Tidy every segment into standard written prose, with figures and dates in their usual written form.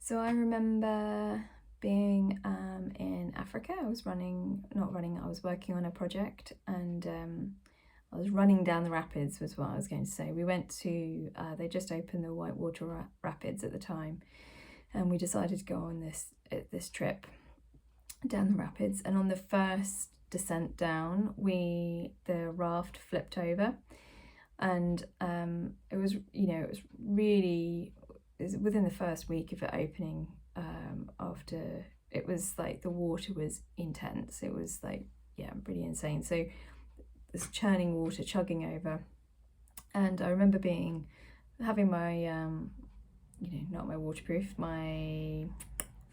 So I remember being in Africa. I was working on a project, and I was running down the rapids was what I was going to say. We went to, they just opened the Whitewater Rapids at the time, and we decided to go on this trip down the rapids. And on the first descent down, the raft flipped over, and it was within the first week of it opening. After it was like the water was intense. It was like, yeah, pretty insane. So this churning water chugging over, and I remember having my not my waterproof, my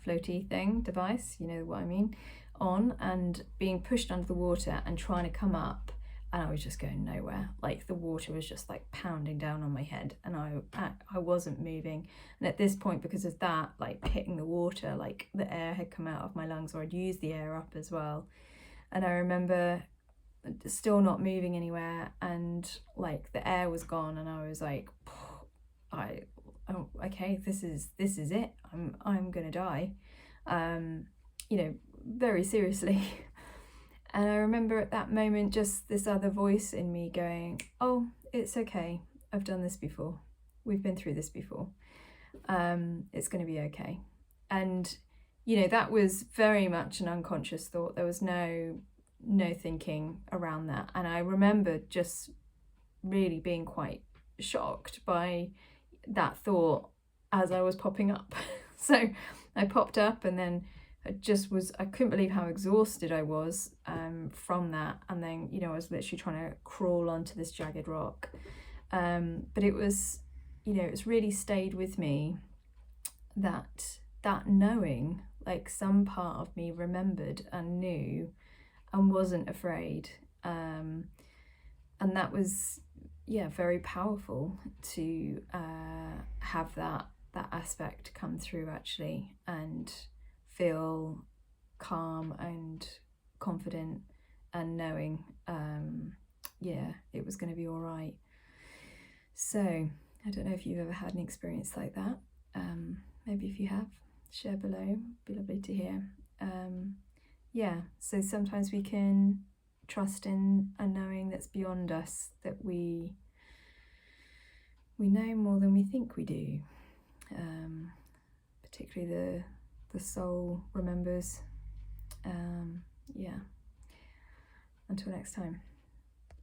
floaty device, you know what I mean, on, and being pushed under the water and trying to come up, and I was just going nowhere. Like the water was just like pounding down on my head, and I wasn't moving. And at this point, because of that, like hitting the water, like the air had come out of my lungs, or I'd used the air up as well. And I remember still not moving anywhere, and like the air was gone, and I was like, okay, this is it. I'm gonna die, very seriously. And I remember at that moment just this other voice in me going, oh, it's okay, I've done this before, we've been through this before, it's gonna be okay. And that was very much an unconscious thought. There was no thinking around that. And I remember just really being quite shocked by that thought as I was popping up. So I popped up, and then I couldn't believe how exhausted I was from that. And then, I was literally trying to crawl onto this jagged rock. But it was, it's really stayed with me that knowing, like some part of me remembered and knew and wasn't afraid. And that was, very powerful to have that aspect come through actually, and feel calm and confident, and knowing it was going to be all right. So I don't know if you've ever had an experience like that. Maybe if you have, share below, it'd be lovely to hear. So sometimes we can trust in a knowing that's beyond us, that we know more than we think we do. Particularly the soul remembers. Until next time.